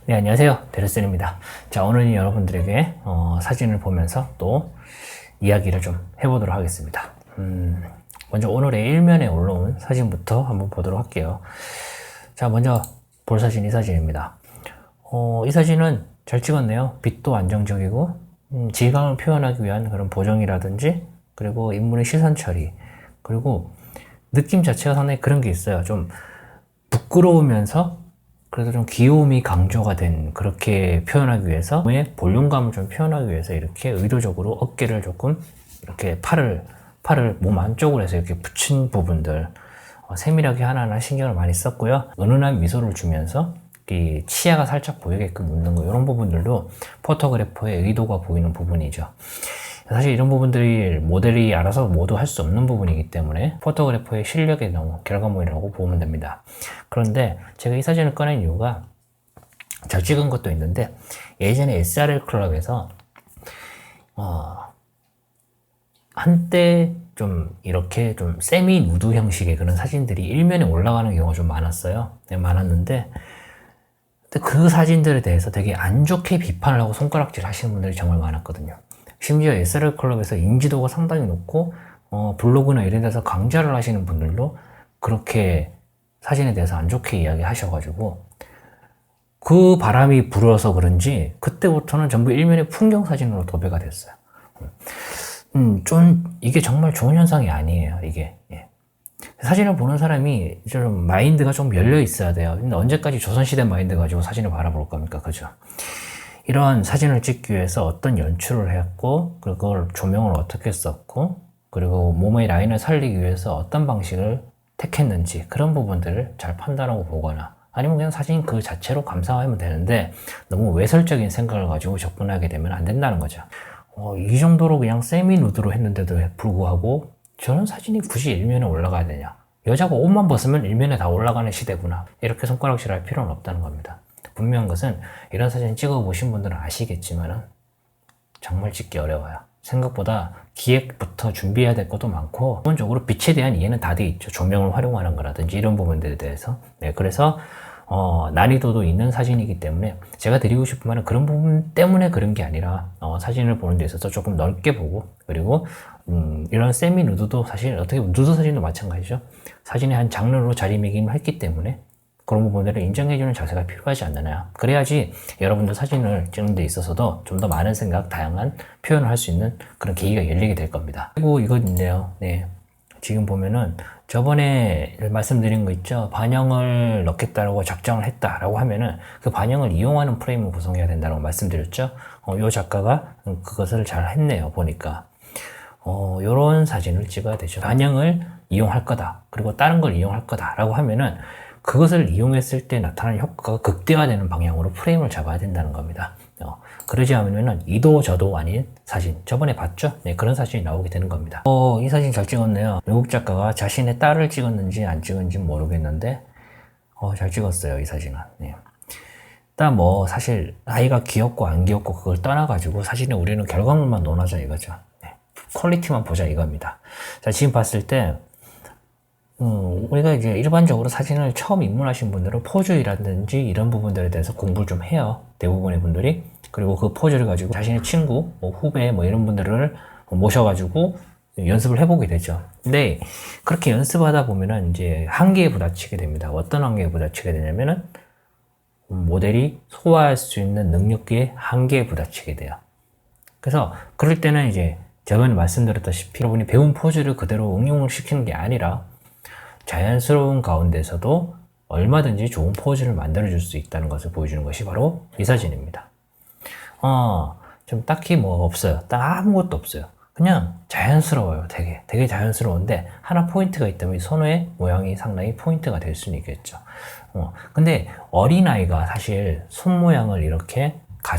네, 안녕하세요. 데르센입니다. 자, 오늘은 여러분들에게 사진을 보면서 또 이야기를 좀 해보도록 하겠습니다. 먼저 오늘의 일면에 올라온 사진부터 한번 보도록 할게요. 자, 먼저 볼 사진 이 사진입니다. 이 사진은 잘 찍었네요. 빛도 안정적이고 질감을 표현하기 위한 그런 보정이라든지, 그리고 인물의 시선 처리, 그리고 느낌 자체가 상당히 그런 게 있어요. 좀 부끄러우면서 그래도 좀 귀여움이 강조가 된, 그렇게 표현하기 위해서 볼륨감을 좀 표현하기 위해서 이렇게 의도적으로 어깨를 조금 이렇게 팔을 몸 안쪽으로 해서 이렇게 붙인 부분들 세밀하게 하나하나 신경을 많이 썼고요. 은은한 미소를 주면서 이 치아가 살짝 보이게끔 웃는 거, 이런 부분들도 포토그래퍼의 의도가 보이는 부분이죠. 사실 이런 부분들이 모델이 알아서 모두 할 수 없는 부분이기 때문에 포토그래퍼의 실력의 너무 결과물이라고 보면 됩니다. 그런데 제가 이 사진을 꺼낸 이유가, 잘 찍은 것도 있는데, 예전에 SRL 클럽에서 한때 좀 이렇게 좀 세미 누드 형식의 그런 사진들이 일면에 올라가는 경우가 좀 많았어요. 네, 많았는데 그 사진들에 대해서 되게 안 좋게 비판을 하고 손가락질 하시는 분들이 정말 많았거든요. 심지어 SRL 클럽에서 인지도가 상당히 높고 블로그나 이런 데서 강좌를 하시는 분들도 그렇게 사진에 대해서 안 좋게 이야기하셔가지고, 그 바람이 불어서 그런지 그때부터는 전부 일면의 풍경 사진으로 도배가 됐어요. 좀 이게 정말 좋은 현상이 아니에요. 이게 사진을 보는 사람이 좀 마인드가 좀 열려 있어야 돼요. 근데 언제까지 조선시대 마인드 가지고 사진을 바라볼 겁니까? 그죠? 이런 사진을 찍기 위해서 어떤 연출을 했고, 그걸 조명을 어떻게 썼고, 그리고 몸의 라인을 살리기 위해서 어떤 방식을 택했는지, 그런 부분들을 잘 판단하고 보거나, 아니면 그냥 사진 그 자체로 감상하면 되는데, 너무 외설적인 생각을 가지고 접근하게 되면 안 된다는 거죠. 이 정도로 그냥 세미 누드로 했는데도 불구하고 저런 사진이 굳이 일면에 올라가야 되냐, 여자가 옷만 벗으면 일면에 다 올라가는 시대구나, 이렇게 손가락질할 필요는 없다는 겁니다. 분명한 것은, 이런 사진 찍어보신 분들은 아시겠지만 정말 찍기 어려워요. 생각보다 기획부터 준비해야 될 것도 많고, 기본적으로 빛에 대한 이해는 다 돼 있죠. 조명을 활용하는 거라든지 이런 부분들에 대해서. 그래서 난이도도 있는 사진이기 때문에 제가 드리고 싶은 말은 그런 부분 때문에 그런 게 아니라, 사진을 보는 데 있어서 조금 넓게 보고, 그리고 이런 세미 누드도 사실 어떻게 보면 누드 사진도 마찬가지죠. 사진의 한 장르로 자리매김을 했기 때문에 그런 부분들을 인정해주는 자세가 필요하지 않느냐. 그래야지 여러분들 사진을 찍는 데 있어서도 좀 더 많은 생각, 다양한 표현을 할 수 있는 그런 계기가 열리게 될 겁니다. 그리고 이거 있네요. 지금 보면은 저번에 말씀드린 거 있죠. 반영을 넣겠다라고 작정을 했다라고 하면은 그 반영을 이용하는 프레임을 구성해야 된다고 말씀드렸죠. 요 작가가 그것을 잘 했네요. 보니까. 요런 사진을 찍어야 되죠. 반영을 이용할 거다, 그리고 다른 걸 이용할 거다라고 하면은 그것을 이용했을 때 나타나는 효과가 극대화되는 방향으로 프레임을 잡아야 된다는 겁니다. 그러지 않으면 이도 저도 아닌 사진, 저번에 봤죠? 그런 사진이 나오게 되는 겁니다. 이 사진 잘 찍었네요. 외국 작가가 자신의 딸을 찍었는지 안 찍었는지 모르겠는데 잘 찍었어요, 이 사진은. 일단 사실 아이가 귀엽고 안 귀엽고 그걸 떠나가지고 사진에 우리는 결과물만 논하자 이거죠. 퀄리티만 보자 이겁니다. 자, 지금 봤을 때 우리가 이제 일반적으로 사진을 처음 입문하신 분들은 포즈라든지 이런 부분들에 대해서 공부를 좀 해요. 대부분의 분들이. 그리고 그 포즈를 가지고 자신의 친구, 후배 이런 분들을 모셔가지고 연습을 해보게 되죠. 근데 그렇게 연습하다 보면은 이제 한계에 부딪히게 됩니다. 어떤 한계에 부딪히게 되냐면은 모델이 소화할 수 있는 능력의 한계에 부딪히게 돼요. 그래서 그럴 때는 이제 저번에 말씀드렸다시피 여러분이 배운 포즈를 그대로 응용을 시키는 게 아니라 자연스러운 가운데서도 얼마든지 좋은 포즈를 만들어줄 수 있다는 것을 보여주는 것이 바로 이 사진입니다. 좀 딱히 없어요. 딱 아무것도 없어요. 그냥 자연스러워요. 되게 자연스러운데 하나 포인트가 있다면 손의 모양이 상당히 포인트가 될 수는 있겠죠. 근데 어린아이가 사실 손 모양을 이렇게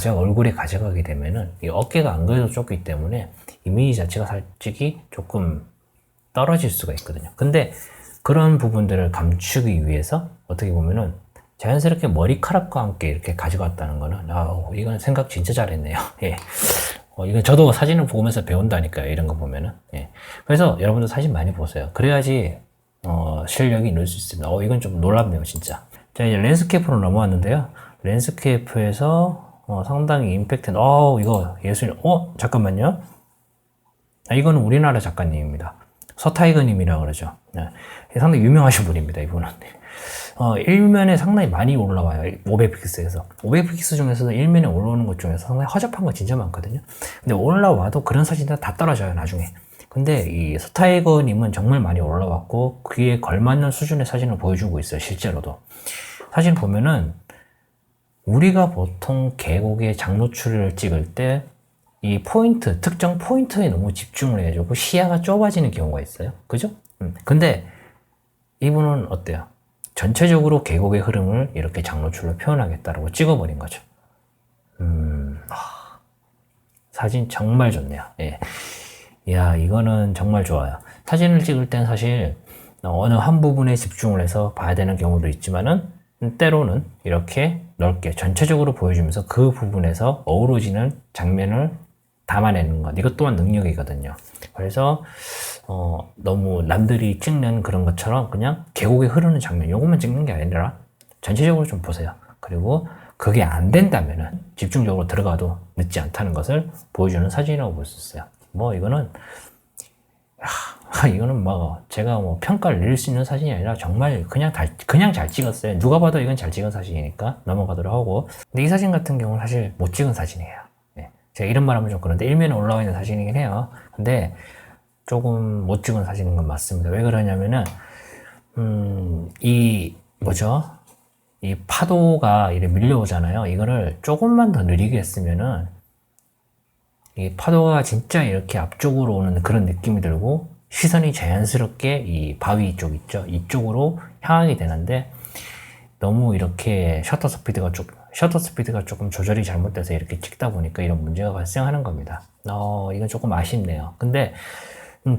얼굴에 가져가게 되면은 이 어깨가 안 그래도 좁기 때문에 이미지 자체가 살짝이 조금 떨어질 수가 있거든요. 근데 그런 부분들을 감추기 위해서 어떻게 보면은 자연스럽게 머리카락과 함께 이렇게 가져갔다는 거는, 이건 생각 진짜 잘했네요. 이건 저도 사진을 보면서 배운다니까요. 이런 거 보면은. 그래서 여러분도 사진 많이 보세요. 그래야지 실력이 늘 수 있습니다. 이건 좀 놀랍네요, 진짜. 자, 이제 랜드스케이프로 넘어왔는데요. 랜드스케이프에서 상당히 임팩트, 이거 예술, 잠깐만요. 이거는 우리나라 작가님입니다. 서타이거님이라고 그러죠. 네. 상당히 유명하신 분입니다, 이분은. 일면에 상당히 많이 올라와요. 500픽스에서. 500픽스 중에서도 일면에 올라오는 것 중에서 상당히 허접한 거 진짜 많거든요. 근데 올라와도 그런 사진들 다 떨어져요, 나중에. 근데 이 서타이거님은 정말 많이 올라왔고, 그에 걸맞는 수준의 사진을 보여주고 있어요, 실제로도. 사진 보면은, 우리가 보통 계곡의 장노출을 찍을 때, 이 포인트, 특정 포인트에 너무 집중을 해가지고 시야가 좁아지는 경우가 있어요. 그죠? 근데 이분은 어때요? 전체적으로 계곡의 흐름을 이렇게 장노출로 표현하겠다라고 찍어버린 거죠. 사진 정말 좋네요. 예. 이야, 이거는 정말 좋아요. 사진을 찍을 땐 사실 어느 한 부분에 집중을 해서 봐야 되는 경우도 있지만은 때로는 이렇게 넓게 전체적으로 보여주면서 그 부분에서 어우러지는 장면을 담아내는 것, 이것 또한 능력이거든요. 그래서 너무 남들이 찍는 그런 것처럼 그냥 계곡에 흐르는 장면, 요것만 찍는 게 아니라 전체적으로 좀 보세요. 그리고 그게 안 된다면은 집중적으로 들어가도 늦지 않다는 것을 보여주는 사진이라고 볼 수 있어요. 이거는 제가 평가를 내릴 수 있는 사진이 아니라 정말 그냥 잘 찍었어요. 누가 봐도 이건 잘 찍은 사진이니까 넘어가도록 하고. 근데 이 사진 같은 경우는 사실 못 찍은 사진이에요. 네. 제가 이런 말 하면 좀 그런데 일면에 올라와 있는 사진이긴 해요. 근데 조금 못 찍은 사진인 건 맞습니다. 왜 그러냐면은 이 파도가 이렇게 밀려오잖아요. 이거를 조금만 더 느리게 했으면은 이 파도가 진짜 이렇게 앞쪽으로 오는 그런 느낌이 들고 시선이 자연스럽게 이 바위 쪽 있죠. 이쪽으로 향하게 되는데 너무 이렇게 셔터 스피드가 조금 조절이 잘못돼서 이렇게 찍다 보니까 이런 문제가 발생하는 겁니다. 이건 조금 아쉽네요. 근데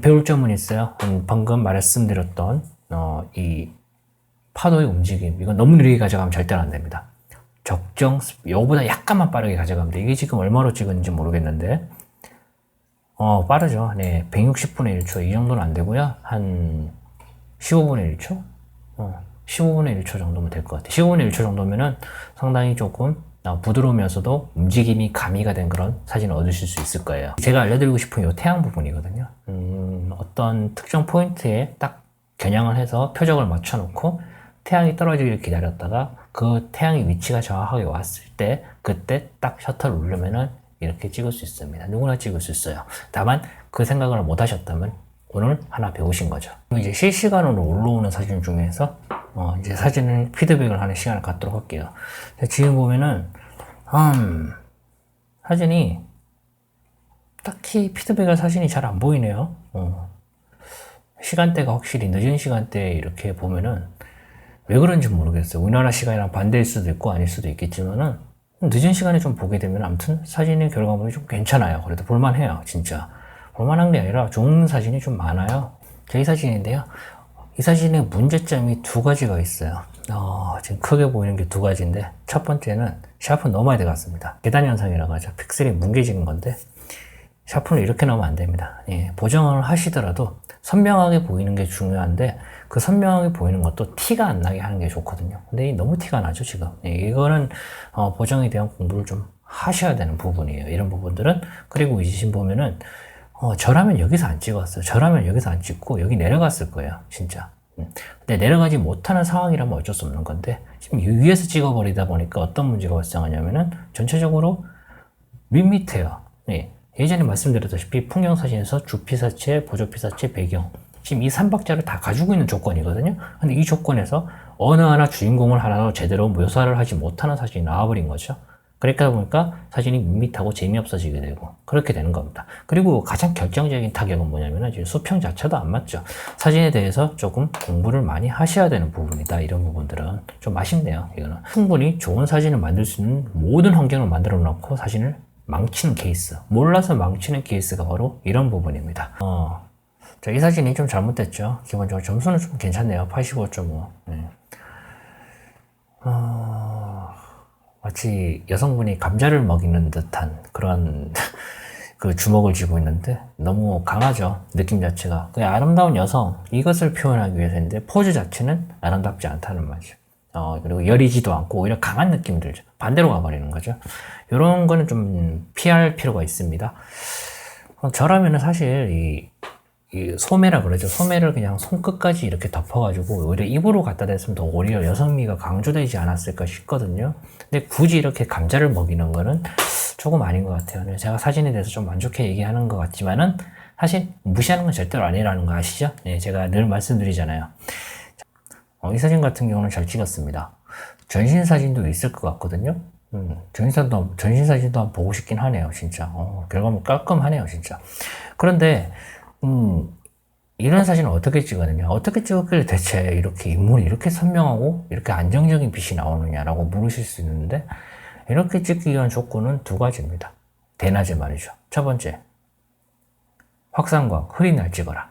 배울 점은 있어요. 방금 말씀드렸던 이 파도의 움직임, 이건 너무 느리게 가져가면 절대로 안 됩니다. 요거보다 약간만 빠르게 가져가면 돼. 이게 지금 얼마로 찍었는지 모르겠는데 빠르죠. 네, 160분의 1초 이 정도는 안 되고요. 한 15분의 1초? 15분의 1초 정도면 될 것 같아요. 15분의 1초 정도면은 상당히 조금 부드러우면서도 움직임이 가미가 된 그런 사진을 얻으실 수 있을 거예요. 제가 알려드리고 싶은 이 태양 부분이거든요. 어떤 특정 포인트에 딱 겨냥을 해서 표적을 맞춰놓고 태양이 떨어지기를 기다렸다가 그 태양의 위치가 정확하게 왔을 때 그때 딱 셔터를 누르면은 이렇게 찍을 수 있습니다. 누구나 찍을 수 있어요. 다만 그 생각을 못 하셨다면 오늘 하나 배우신 거죠. 이제 실시간으로 올라오는 사진 중에서 이제 사진을 피드백을 하는 시간을 갖도록 할게요. 지금 보면은 사진이 딱히 피드백할 사진이 잘 안 보이네요. 시간대가 확실히 늦은 시간대에 이렇게 보면은 왜 그런지 모르겠어요. 우리나라 시간이랑 반대일 수도 있고 아닐 수도 있겠지만은 늦은 시간에 좀 보게 되면 아무튼 사진의 결과물이 좀 괜찮아요. 그래도 볼만해요. 진짜 볼만한 게 아니라 좋은 사진이 좀 많아요. 제 이 사진인데요. 이 사진의 문제점이 두 가지가 있어요. 지금 크게 보이는 게 두 가지인데 첫 번째는 샤프는 너무 많이 들어갔습니다. 계단 현상이라고 하죠. 픽셀이 뭉개지는 건데 샤프는 이렇게 나오면 안 됩니다. 예, 보정을 하시더라도 선명하게 보이는 게 중요한데 그 선명하게 보이는 것도 티가 안 나게 하는 게 좋거든요. 근데 너무 티가 나죠, 지금. 예, 이거는 보정에 대한 공부를 좀 하셔야 되는 부분이에요. 이런 부분들은. 그리고 이제 지금 보면은 저라면 여기서 안 찍었어요. 저라면 여기서 안 찍고 여기 내려갔을 거예요, 진짜. 근데 내려가지 못하는 상황이라면 어쩔 수 없는 건데 지금 위에서 찍어버리다 보니까 어떤 문제가 발생하냐면은 전체적으로 밋밋해요. 예. 예전에 말씀드렸다시피 풍경사진에서 주피사체, 보조피사체, 배경 지금 이 3박자를 다 가지고 있는 조건이거든요. 근데 이 조건에서 어느 하나 주인공을 하나로 제대로 묘사를 하지 못하는 사진이 나와버린 거죠. 그러니까 보니까 사진이 밋밋하고 재미없어지게 되고 그렇게 되는 겁니다. 그리고 가장 결정적인 타격은 뭐냐면 지금 수평 자체도 안 맞죠. 사진에 대해서 조금 공부를 많이 하셔야 되는 부분이다. 이런 부분들은 좀 아쉽네요. 이거는 충분히 좋은 사진을 만들 수 있는 모든 환경을 만들어 놓고 사진을 망치는 케이스, 몰라서 망치는 케이스가 바로 이런 부분입니다. 이 사진이 좀 잘못됐죠. 기본적으로 점수는 좀 괜찮네요. 85.5. 네. 마치 여성분이 감자를 먹이는 듯한 그런 그 주먹을 쥐고 있는데 너무 강하죠. 느낌 자체가. 그냥 아름다운 여성, 이것을 표현하기 위해서인데 포즈 자체는 아름답지 않다는 말이죠. 그리고 여리지도 않고 오히려 강한 느낌이 들죠. 반대로 가버리는 거죠. 이런 거는 좀 피할 필요가 있습니다. 저라면은 사실 이 소매라 그러죠. 소매를 그냥 손끝까지 이렇게 덮어가지고 오히려 입으로 갖다 댔으면 더 오히려 여성미가 강조되지 않았을까 싶거든요. 근데 굳이 이렇게 감자를 먹이는 거는 조금 아닌 것 같아요. 제가 사진에 대해서 좀 안 좋게 얘기하는 것 같지만은 사실 무시하는 건 절대로 아니라는 거 아시죠? 네, 제가 늘 말씀드리잖아요. 이 사진 같은 경우는 잘 찍었습니다. 전신 사진도 있을 것 같거든요. 전신 사진도 한번 보고 싶긴 하네요, 진짜. 결과물 깔끔하네요, 진짜. 그런데 이런 사진을 어떻게 찍었느냐? 어떻게 찍었길래 대체 이렇게 인물이 이렇게 선명하고 이렇게 안정적인 빛이 나오느냐라고 물으실 수 있는데, 이렇게 찍기 위한 조건은 두 가지입니다. 대낮에 말이죠. 첫 번째, 확산광, 흐린 날 찍어라.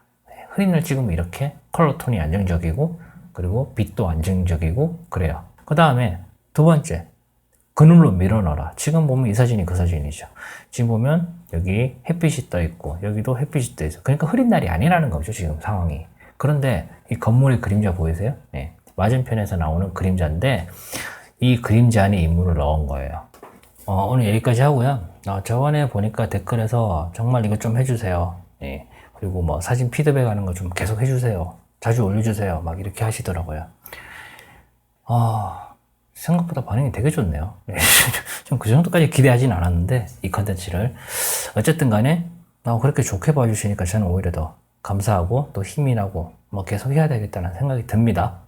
흐린 날 찍으면 이렇게 컬러 톤이 안정적이고, 그리고 빛도 안정적이고, 그래요. 그 다음에 두 번째, 그늘로 밀어넣어라. 지금 보면 이 사진이 그 사진이죠. 지금 보면 여기 햇빛이 떠 있고, 여기도 햇빛이 떠 있어. 그러니까 흐린 날이 아니라는 거죠, 지금 상황이. 그런데 이 건물의 그림자 보이세요? 네. 맞은편에서 나오는 그림자인데, 이 그림자 안에 인물을 넣은 거예요. 오늘 여기까지 하고요. 저번에 보니까 댓글에서 정말 이거 좀 해주세요. 예. 그리고 뭐 사진 피드백 하는 거 좀 계속 해주세요. 자주 올려주세요. 막 이렇게 하시더라고요. 생각보다 반응이 되게 좋네요. 좀 그 정도까지 기대하진 않았는데, 이 컨텐츠를. 어쨌든 간에, 그렇게 좋게 봐주시니까 저는 오히려 더 감사하고, 또 힘이 나고, 뭐 계속 해야 되겠다는 생각이 듭니다.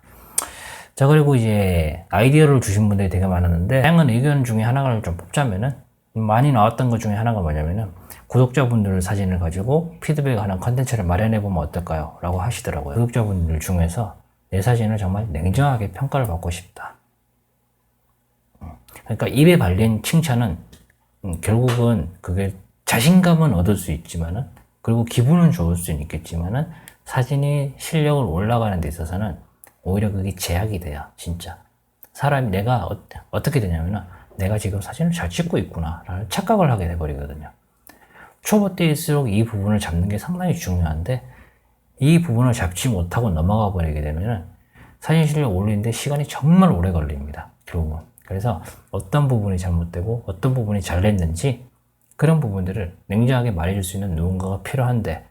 자, 그리고 이제 아이디어를 주신 분들이 되게 많았는데, 다양한 의견 중에 하나를 좀 뽑자면은, 많이 나왔던 것 중에 하나가 뭐냐면은, 구독자분들 사진을 가지고 피드백 하는 컨텐츠를 마련해보면 어떨까요? 라고 하시더라고요. 구독자분들 중에서 내 사진을 정말 냉정하게 평가를 받고 싶다. 그러니까 입에 발린 칭찬은 결국은 그게 자신감은 얻을 수 있지만은, 그리고 기분은 좋을 수는 있겠지만은, 사진이 실력을 올라가는 데 있어서는 오히려 그게 제약이 돼요, 진짜. 사람이 내가 어떻게 되냐면은, 내가 지금 사진을 잘 찍고 있구나 라는 착각을 하게 돼버리거든요. 초보 때일수록 이 부분을 잡는 게 상당히 중요한데, 이 부분을 잡지 못하고 넘어가 버리게 되면은 사진 실력 올리는데 시간이 정말 오래 걸립니다, 결국은. 그래서 어떤 부분이 잘못되고 어떤 부분이 잘 됐는지 그런 부분들을 냉정하게 말해줄 수 있는 누군가가 필요한데,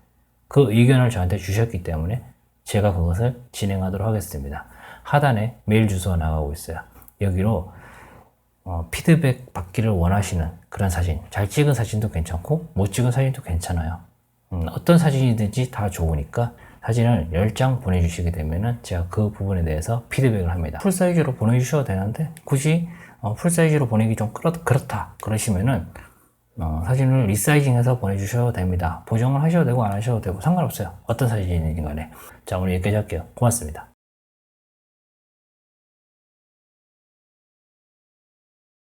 그 의견을 저한테 주셨기 때문에 제가 그것을 진행하도록 하겠습니다. 하단에 메일 주소가 나가고 있어요. 여기로 피드백 받기를 원하시는 그런 사진, 잘 찍은 사진도 괜찮고 못 찍은 사진도 괜찮아요. 어떤 사진이든지 다 좋으니까 사진을 10장 보내주시게 되면은 제가 그 부분에 대해서 피드백을 합니다. 풀사이즈로 보내주셔도 되는데, 굳이 풀사이즈로 보내기 좀 그렇다 그러시면은 사진을 리사이징해서 보내주셔도 됩니다. 보정을 하셔도 되고 안 하셔도 되고 상관없어요. 어떤 사진이든 간에. 자, 오늘 여기까지 할게요. 고맙습니다.